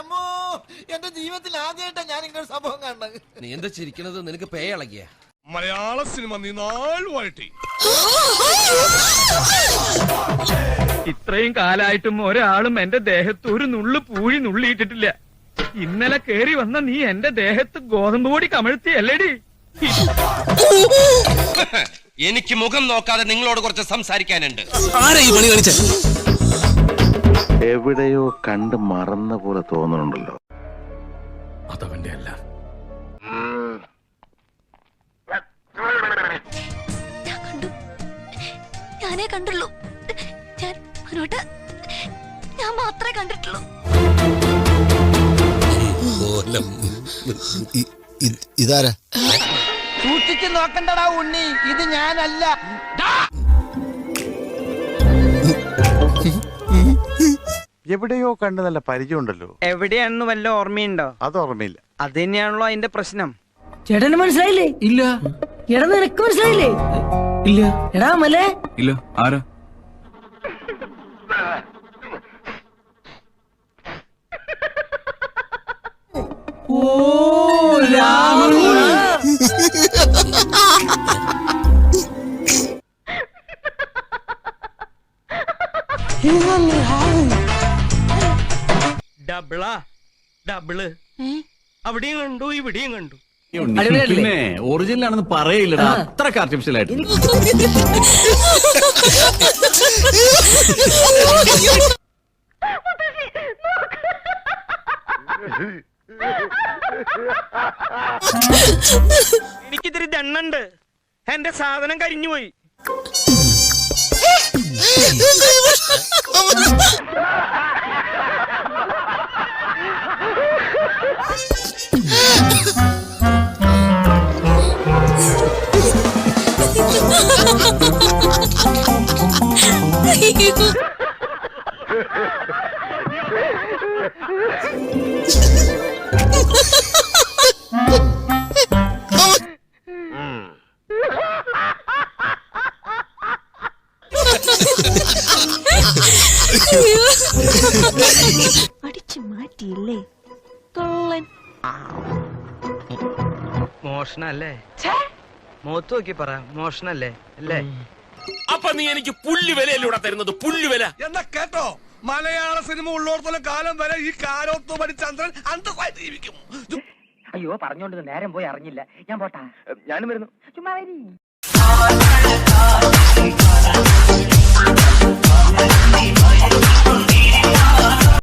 അമ്മോ, എന്റെ ജീവിതത്തിൽ ആദ്യമായിട്ടാണ് ഞാൻ ഇങ്ങനെ സംഭവം കാണുന്നത്. നീ എന്താ ചിരിക്കണത്? നിനക്ക് പേയളകിയ മലയാള സിനിമ നീ നാൾ വഴറ്റി. ഇത്രയും കാലായിട്ടും ഒരാളും എന്റെ ദേഹത്ത് ഒരു നുള്ളു പൂഴി നുള്ളിയിട്ടിട്ടില്ല. ഇന്നലെ കേറി വന്ന നീ എന്റെ ദേഹത്ത് ഗോതമ്പ് പൊടി കമഴ്ത്തിയല്ലേടി? എനിക്ക് മുഖം നോക്കാതെ നിങ്ങളോട് കുറച്ച് സംസാരിക്കാനുണ്ട്. എവിടെയോ കണ്ട് മറന്ന പോലെ തോന്നുന്നുണ്ടല്ലോ. അതവന്റെ അല്ല. ഞാൻ കണ്ടു, ഞാനേ കണ്ടുള്ളൂ. ഞാൻ മാത്രമേ കണ്ടിട്ടുള്ളൂ. ഇതാരാ? സൂക്ഷിച്ച് നോക്കണ്ടടാ ഉണ്ണി, ഇത് ഞാനല്ല. എവിടെയോ കണ്ട് നല്ല പരിചയമുണ്ടല്ലോ. എവിടെയാണെന്ന് വല്ല ഓർമ്മയുണ്ടോ? അത് ഓർമ്മയില്ല. അത് തന്നെയാണല്ലോ അതിന്റെ പ്രശ്നം. ചേട്ടന് മനസ്സിലായില്ലേ? ഇല്ല. എടാ നിനക്ക് മനസ്സിലായില്ലേ? ഇല്ല. എടാ മലേ. ഇല്ല. ആരാ? ഓ രാഹുൽ. ഡബിളാ ഡബിള്. അവിടെയും കണ്ടു ഇവിടെയും കണ്ടു. പിന്നെ ഒറിജിനൽ ആണെന്ന് പറയില്ലടാ, അത്രക്ക് ആർട്ടിഫിഷ്യൽ ആയിട്ട്. എനിക്കിതിരി ദണ്ണുണ്ട്. എന്റെ സാധനം കരിഞ്ഞുപോയി. അടിച്ചു മാറ്റിയില്ലേ തൊള്ളൻ. മോഷണല്ലേ? മുഖത്ത് നോക്കി പറ, മോഷണല്ലേ അല്ലേ? അപ്പൊ നീ എനിക്ക് പുല്ലുവിലൂടെ തരുന്നത്? പുല്ലുവില എന്നാ കേട്ടോ, മലയാള സിനിമ ഉള്ളോടത്തോളം കാലം വരെ ഈ കാരോത്ത് ചന്ദ്രൻ അന്തസ്സായിട്ട് ജീവിക്കും. അയ്യോ പറഞ്ഞോണ്ട് നേരം പോയി അറിഞ്ഞില്ല. ഞാൻ പോട്ടാ. ഞാനും വരുന്നു. ചുമ്മാ വരി.